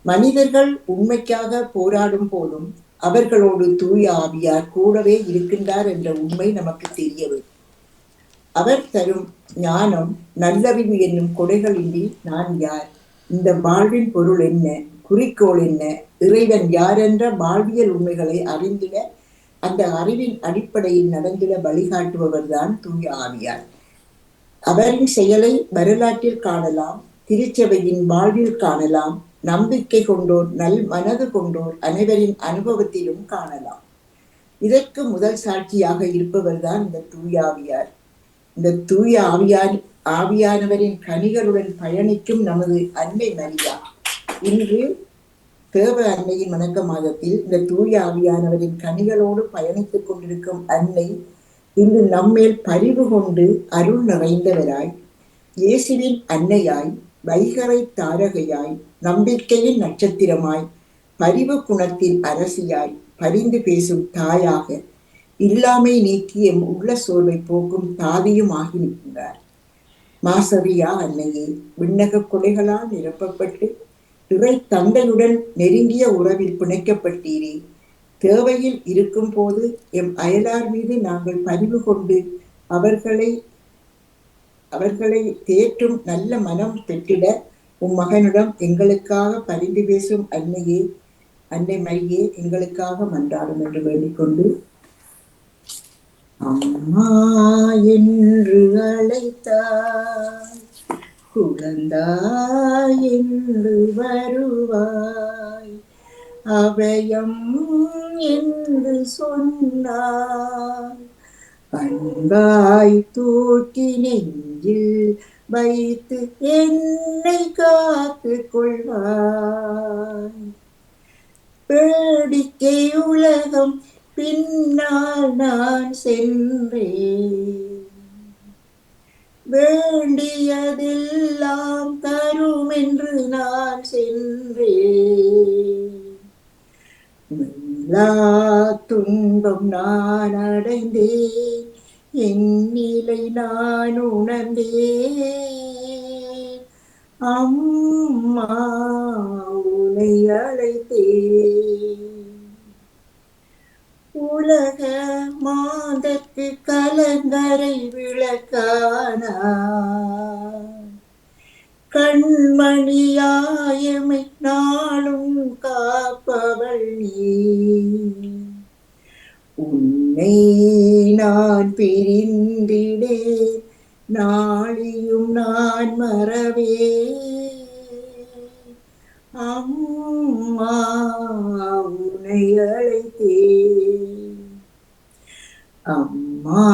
மனிதர்கள் உண்மைக்காக போராடும் போதும் அவர்களோடு தூய ஆவியார் கூடவே இருக்கின்றார் என்ற உண்மை நமக்கு தெரியவே. அவர் தரும் ஞானம் நல்லறிவு என்னும் கொடைகளின்றி நான் யார், இந்த வாழ்வின் பொருள் என்ன, குறிக்கோள் என்ன, இறைவன் யார் என்ற வாழ்வியல் உண்மைகளை அறிந்திட, அந்த அறிவின் அடிப்படையில் நடந்திட வழிகாட்டுபவர் தான் தூய ஆவியார். அவரின் செயலை வரலாற்றில் காணலாம், திருச்சபையின் வாழ்வில் காணலாம், நம்பிக்கை கொண்டோர் நல் மனது கொண்டோர் அனைவரின் அனுபவத்திலும் காணலாம். இதற்கு முதல் சாட்சியாக இருப்பவர் தான் இந்த தூய ஆவியார். இந்த தூய ஆவியானவரின் கனிகளுடன் பயணிக்கும் நமது அன்னை மரியா. இன்று தேவ அன்னையின் வணக்க மாதத்தில் இந்த தூய ஆவியானவரின் கனிகளோடு பயணித்துக் கொண்டிருக்கும் அன்னை இன்று நம்மேல் பரிவு கொண்டு அருள் நிறைந்தவராய், இயேசுவின் அன்னையாய், வைகரை தாரகையாய், நம்பிக்கையின் நட்சத்திரமாய், பரிவு குணத்தின் அரசியாய், பரிந்து பேசும் தாயாக, இல்லாமை நீக்கி எம் உள்ள சோர்வை போக்கும் தாதியும் ஆகி நிற்கின்றார். மாசரியா அன்னையே, விண்ணக கொலைகளால் நிரப்பப்பட்டு இறை தந்தையுடன் நெருங்கிய உறவில் பிணைக்கப்பட்டீரே, தேவையில் இருக்கும் போது எம் அயலார் மீது நாங்கள் பரிவு கொண்டு அவர்களை தேற்றும் நல்ல மனம் பெற்றிட உம் மகனிடம் எங்களுக்காக பரிந்து பேசும் அன்னை மரியே எங்களுக்காக மன்றாடும் என்று வேண்டிக்கொண்டு, அம்மா என்று அழைத்தாய், குழந்தாய் என்று வருவாய், அபயம் என்று சொன்னாய், அன்பாய் தூக்கி நெஞ்சில் வைத்து என்னை காத்து கொள்வாய். வேடிக்கை உலகம் பின்னால் நான் சென்றேன், வேண்டியதெல்லாம் தரும் என்று நான் சென்றேன். துன்பம் நான் அடைந்தேன், என் நிலை நான் உணர்ந்தேன். அம்மா உன்னை அழைத்தேன். உலக மாதற்கு கலங்கரை விளக்கான கண்மணியாயமை நாளும் காப்பவள் நீ. உன்னை நான் பிரிந்திடேன், நாளையும் நான் மறவே. அம்மா உன்னை அழைத்தேன், அம்மா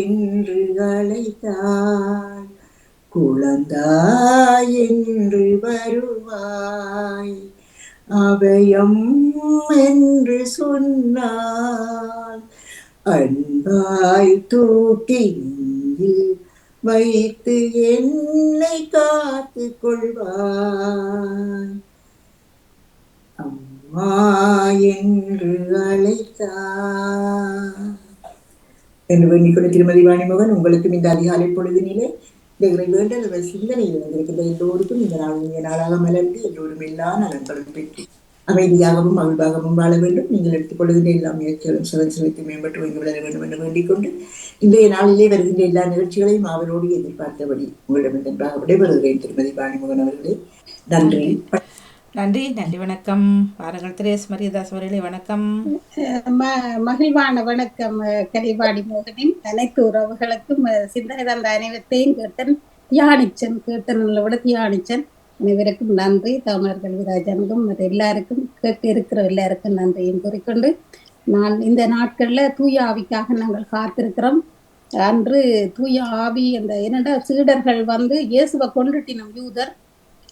என்று அழைத்தாய், குழந்தாய் என்று வருவாய், அபயம் என்று சொன்னாய், அன்பாய் தூக்கி வைத்து என்னை காத்து கொள்வாய். அம்மா என்று அழைத்தாய் என்று வேண்டிக்கொண்டு திருமதி வாணிமகன், உங்களுக்கும் இந்த அதிகாலை பொழுதினிலே இந்த வேண்டல் சிந்தனையில் வந்திருக்கின்ற எல்லோருக்கும் இந்த நாள் நாளாக மலர்ந்து எல்லோரும் எல்லா நலன்களும் பெற்று அமைதியாகவும் மகிழ்வாகவும் வாழ வேண்டும். நீங்கள் எடுத்துக்கொள்கின்ற எல்லா முயற்சிகளும் சிறத்து மேம்பட்டு வைத்து விளர வேண்டும் என்று வேண்டிக் கொண்டு இன்றைய நாளிலே வருகின்ற எல்லா நிகழ்ச்சிகளையும் அவரோடு எதிர்பார்த்தபடி உங்களிடம் நன்றாக விடைபெறுகிறேன் திருமதி வாணிமகன் அவர்களே. நன்றி. நன்றி. நன்றி. வணக்கம். வாருங்கள் திரேஸ் மரியதாஸ் அவர்களே. வணக்கம். மகிழ்வான வணக்கம். கலைவாணி மோகனின் அனைத்து உறவுகளுக்கும் சிந்தனை தந்த அனைவத்தையும் தியானிச்சன் அனைவருக்கும் நன்றி. தமிழர்கள் விராஜனுக்கும் எல்லாருக்கும் கேட்டு இருக்கிற எல்லாருக்கும் நன்றியும் கூறிக்கொண்டு, நான் இந்த நாட்கள்ல தூய ஆவிக்காக நாங்கள் காத்திருக்கிறோம். அன்று தூய ஆவி அந்த என்னடா சீடர்கள் இயேசுவை கொண்டுட்டினோம் யூதர்.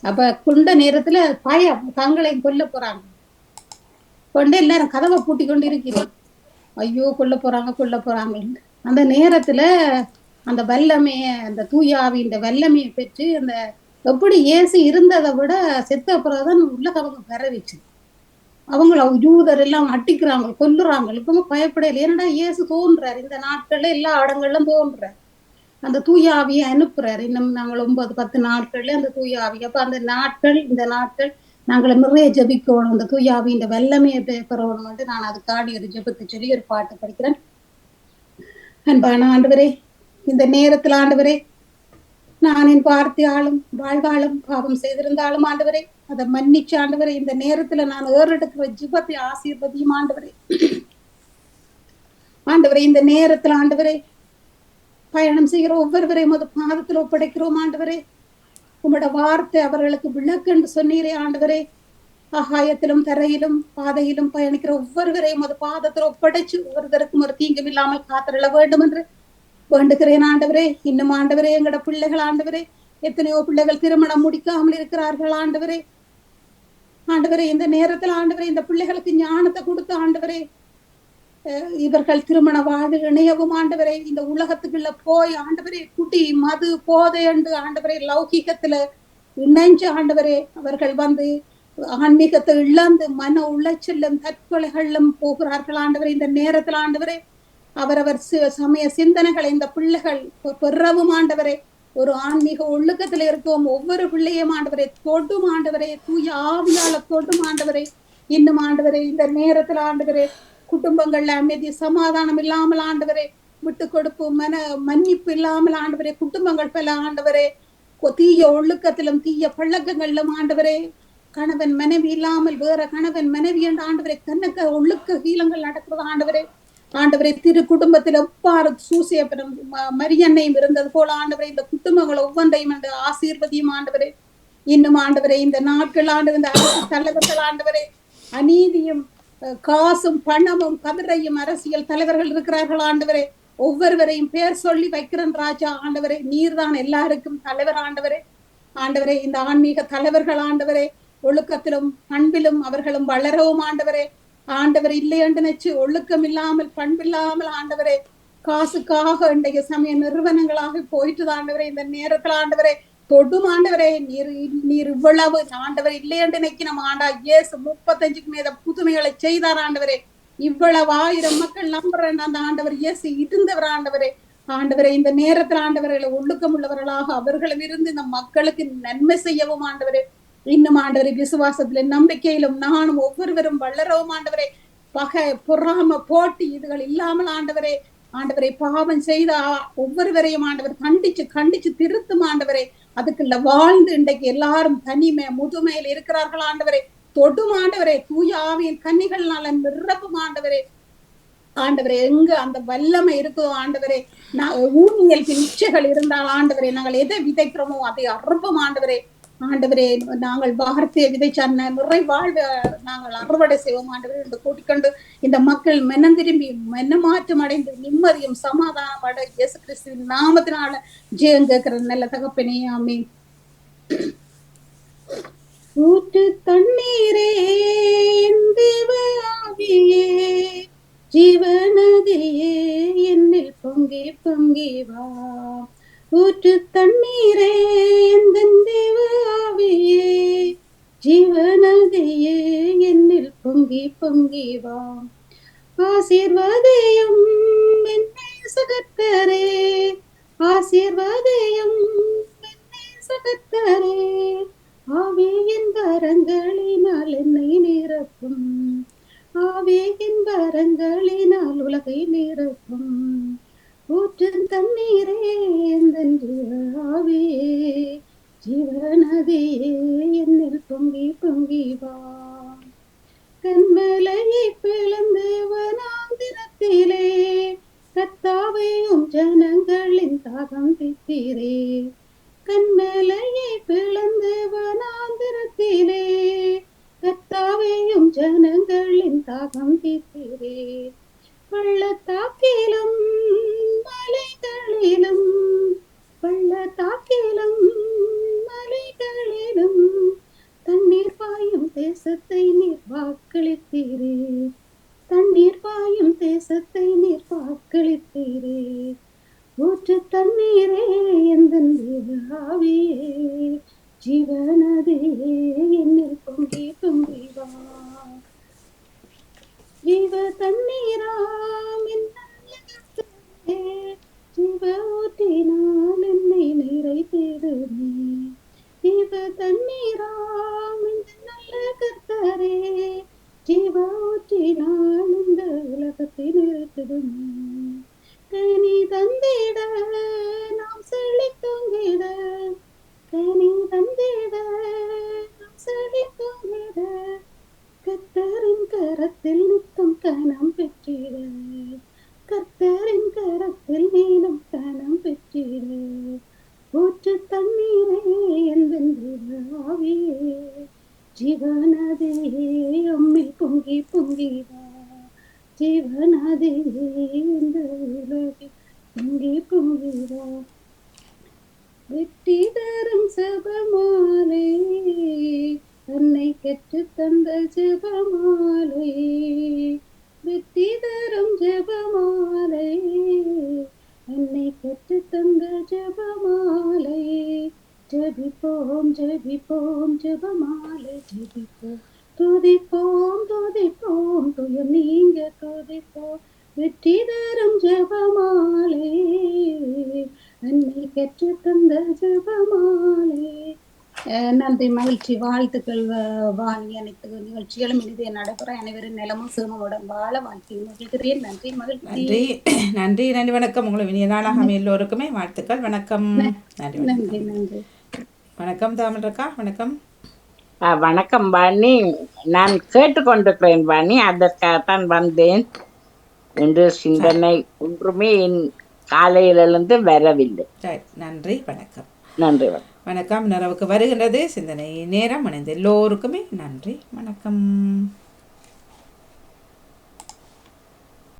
அப்ப கொண்ட நேரத்துல பயம், தங்களையும் கொல்ல போறாங்க. கொண்டு எல்லாரும் கதவை பூட்டி கொண்டு இருக்கிறோம். ஐயோ கொல்ல போறாங்க. அந்த நேரத்துல அந்த வல்லமைய, அந்த தூய ஆவியின் வல்லமையை பெற்று அந்த எப்படி இயேசு இருந்ததை விட செத்த பிறகுதான் உலகம் பரவிச்சு. அவங்கள யூதர் எல்லாம் அட்டிக்கிறாங்க, கொல்லுறாங்க. இப்ப பயப்படையில. ஏன்னா இயேசு தோன்றாரு இந்த நாட்கள்ல, எல்லா இடங்கள்லாம் தோன்றாரு. அந்த தூய ஆவியை அனுப்புறாரு. இன்னும் நாங்கள் 9-10 நாட்கள்ல அந்த தூய ஆவி. அப்ப அந்த நாட்கள், இந்த நாட்கள் நாங்கள் நிறைய ஜெபிக்கணும், அந்த தூயாவின் வல்லமையை பெறணும் என்று நான் அதுக்காடி ஒரு ஜெபத்தை சொல்லி ஒரு பாட்டு படிக்கிறேன். அன்பான ஆண்டவரே, இந்த நேரத்தில் ஆண்டவரே, நான் என் வார்த்தையாலும் வாழ்வாலும் பாவம் செய்திருந்தாலும் ஆண்டவரே அதை மன்னிச்சு ஆண்டவரே, இந்த நேரத்துல நான் ஏறெடுக்கிற ஜெபத்தை ஆசீர்வதியும் ஆண்டவரே. ஆண்டவரே, இந்த நேரத்துல ஆண்டவரே பயணம் செய்கிற ஒவ்வொருவரையும் அது பாதத்தில் ஒப்படைக்கிறோம் ஆண்டவரே. உங்களோட வார்த்தை அவர்களுக்கு விளக்கு என்று சொன்னீரே ஆண்டவரே. ஆகாயத்திலும் தரையிலும் பாதையிலும் பயணிக்கிற ஒவ்வொருவரையும் அது பாதத்தில் ஒப்படைச்சு ஒவ்வொருத்தருக்கும் ஒரு தீங்கும் இல்லாமல் காத்திரள வேண்டும் என்று வேண்டுகிறேன் ஆண்டவரே. இன்னும் ஆண்டவரே, எங்களோட பிள்ளைகள் ஆண்டவரே, எத்தனையோ பிள்ளைகள் திருமணம் முடிக்காமல் இருக்கிறார்கள் ஆண்டவரே. ஆண்டவரே, இந்த நேரத்தில் ஆண்டவரே இந்த பிள்ளைகளுக்கு ஞானத்தை கொடுத்து ஆண்டவரே இவர்கள் திருமண வாழ்வில் இணையவும் ஆண்டவரே, இந்த உலகத்துக்குள்ள போய் ஆண்டவரே குடி மது போதை என்று ஆண்டவரே லௌகிகத்துல இணைஞ்சு ஆண்டவரே அவர்கள் வந்து ஆன்மீகத்தை இழந்து மன உளைச்சலும் தற்கொலைகளும் போகிறார்கள் ஆண்டவரே. இந்த நேரத்தில் ஆண்டவரே அவரவர் சமய சிந்தனைகளை இந்த பிள்ளைகள் பெறவும் ஆண்டவரே ஒரு ஆன்மீக ஒழுக்கத்துல இருக்கவும் ஒவ்வொரு பிள்ளையும் ஆண்டவரே தொடும் ஆண்டவரே, தூய ஆவியால தொடும் ஆண்டவரே. இன்னும் ஆண்டவரே இந்த நேரத்துல ஆண்டவரே குடும்பங்கள்ல அமைதி சமாதானம் இல்லாமல் ஆண்டவரே, விட்டு கொடுப்பு மன்னிப்பு இல்லாமல் ஆண்டவரே, குடும்பங்கள் பல ஆண்டவரே தீய ஒழுக்கத்திலும் தீய பழக்கங்களிலும் ஆண்டவரே, கணவன் மனைவி இல்லாமல் வேற கணவன் மனைவி என்ற ஆண்டவரே கண்ணக்க ஒழுக்க கீழங்கள் நடக்கிறது ஆண்டவரே. ஆண்டவரே, திரு குடும்பத்தில் எவ்வாறு சூசியப்படும் மரியன்னையும் இருந்தது போல ஆண்டவரே இந்த குடும்பங்கள் ஒவ்வொன்றையும் அந்த ஆசீர்வதியும் ஆண்டவரே. இன்னும் ஆண்டவரே இந்த நாட்கள் ஆண்டவர் இந்த அரசு தலைவர்கள் ஆண்டவரே அநீதியும் காசும் பணமும் கதிரையும் அரசியல் தலைவர்கள் இருக்கிறார்கள் ஆண்டவரே. ஒவ்வொருவரையும் பேர் சொல்லி வைக்கிறன் ராஜா ஆண்டவரே. நீர்தான் எல்லாருக்கும் தலைவர் ஆண்டவரே. ஆண்டவரே, இந்த ஆன்மீக தலைவர்கள் ஆண்டவரே ஒழுக்கத்திலும் பண்பிலும் அவர்களும் வளரவும் ஆண்டவரே. ஆண்டவர் இல்லை என்று நினைச்சு ஒழுக்கம் இல்லாமல் பண்பில்லாமல் ஆண்டவரே காசுக்காக இன்றைய சமய நிறுவனங்களாக போயிட்டு ஆண்டவரே. இந்த நேரத்தில் ஆண்டவரே தொடும் ஆண்டவரே, நீர் இவ்வளவு ஆண்டவர் இல்லை என்று நினைக்கணும் ஆண்டா. இயேசு 35க்கு மேல புதுமைகளை செய்தார் ஆண்டவரே. இவ்வளவு 1000 மக்கள் நம்புறேன் அந்த ஆண்டவர் இயேசு இருந்தவர் ஆண்டவரே. ஆண்டவரே, இந்த நேரத்தில் ஆண்டவர்களை ஒழுக்கம் உள்ளவர்களாக அவர்களும் இருந்து இந்த மக்களுக்கு நன்மை செய்யவும் ஆண்டவரே. இன்னும் ஆண்டவரை விசுவாசத்திலும் நம்பிக்கையிலும் நானும் ஒவ்வொருவரும் வளரவும் ஆண்டவரே. பகை பொறாம போட்டி இதுகள் இல்லாமல் ஆண்டவரே ஆண்டவரை பாவம் செய்த ஒவ்வொருவரையும் ஆண்டவர் கண்டிச்சு திருத்தும் ஆண்டவரே. அதுக்குள்ள வாழ்ந்து இன்றைக்கு எல்லாரும் தனிமை முதுமையில் இருக்கிறார்கள் ஆண்டவரே. தொடும் ஆண்டவரே, தூய ஆவியின் கன்னிகள்னால நிரப்பும் ஆண்டவரே. ஆண்டவரே, எங்க அந்த வல்லமை இருக்குதோ ஆண்டவரே, ஊனியல் இச்சைகள் இருந்தால் ஆண்டவரே நாங்கள் எதை விதைக்கிறோமோ அதை அறுப்போம் ஆண்டவரே. ஆண்டவரே, நாங்கள் வார்த்தையை விதைச்ச நிறை வாழ்வை நாங்கள் அறுவடை செய்வோம் ஆண்டவரே என்று கூட்டிக்கொண்டு இந்த மக்கள் மெனம் திரும்பி மெனமாற்றம் அடைந்து நிம்மதியும் சமாதானம் அடை இயேசு கிறிஸ்துவின் நாமத்தினால ஜெயம் கேட்கிற நல்ல தகப்பனே, ஆமென். ஊற்று தண்ணீரே ஆவியே ஜீவநதியே என்னில் பொங்கி பொங்கி வா. ஊற்று தண்ணீரே ஆவியே ஜீவநதியே என்னில் பொங்கி பொங்கி வா. ஆசீர்வாதம் என்னை சகத்தரே, ஆசீர்வாதம் என்னை சகத்தரே. ஆவியின் வரங்களினால் என்னை நிரப்பும், ஆவியின் வரங்களினால் உலகை நிரப்பும். ஊற்று தண்ணீரே ஆவியே ஜீவநதியே என்னில் பொங்கி பொங்கி வா. கண்மலையை பிளந்து வனாந்திரத்திலே கர்த்தாவையும் ஜனங்களின் தாகம் தீர்த்தீரே. கண்மலையை பிளந்து வனாந்திரத்திலே கர்த்தாவையும் ஜனங்களின் தாகம் தீர்த்தீரே. பள்ளத்தாக்கிலும் மலைகளிலும் பள்ளத்தாக்கிலும் மலைகளிலும் தண்ணீர் பாயும் தேசத்தை நீர் வாக்களித்தீரே. தண்ணீர் பாயும் தேசத்தை நீர் வாக்களித்தீரே. ஊற்று தண்ணீரே எந்தன் ஆவியே ஜீவநதியே என்னில் பொங்கி பொங்கி வா. ஜீவ தண்ணீராம் ஜீவ ஊற்றினால் என்னை நிறைத்திடுமே. ஜீவ தண்ணீராம் இந்த நல்ல உறக்கத்தை நிறுத்திடும். கனி தந்திட நாம் செழி தூங்கிட, கனி தந்திட நாம் செழி தூங்கிட, கர்த்தரின் கரத்தில் நித்தம் கனம் பெற்றிட, கர்த்தரின் கரத்தில் நீளம் கனம் பெற்றிட. ஊற்று தண்ணீரே எந்தெந்திராவியே, ஜீவனதே அம்மில் பொங்கி பொங்கிவா, ஜீவனதே இந்த உலகில் பொங்கி பொங்கிவா. வெற்றி தரும் ஜெபமாலை, தன்னை கற்று தந்த ஜெபமாலை, வெற்றி தரும் ஜெபமாலை, என்னை கற்று தந்த ஜெபமாலை. ஜெபிப்போம் ஜெபிப்போம் ஜெபமாலை ஜெபிப்போம், துதிப்போம் துதிப்போம் துயம் நீங்க துதிப்போம். வெற்றி தரும் ஜெபமாலை, என்னை கற்று தந்த ஜெபமாலை. நன்றி, மகிழ்ச்சி, வாழ்த்துக்கள் வாணி. அனைத்து நிகழ்ச்சிகளும் இனிதே நடைபெற அனைவரும் நிலமும் சேமமுடன் வாழ வாழ்த்தி மகிழ்கிறேன். நன்றி, மகிழ்ச்சி. நன்றி நன்றி நன்றி. வணக்கம். உங்களை இனிய நாளாக எல்லோருக்குமே வாழ்த்துக்கள். வணக்கம். நன்றி நன்றி நன்றி. வணக்கம் தாமரக்கா. வணக்கம். வணக்கம் வாணி. நான் கேட்டுக்கொண்டிருக்கிறேன் வாணி, அதற்காகத்தான் வந்தேன். என்று சிந்தனை ஒன்றுமே என் காலையிலிருந்து வரவில்லை. நன்றி, வணக்கம். நன்றி, வணக்கம். நிறைவுக்கு வருகின்றது சிந்தனை நேரம். அணைந்த எல்லோருக்குமே நன்றி, வணக்கம்.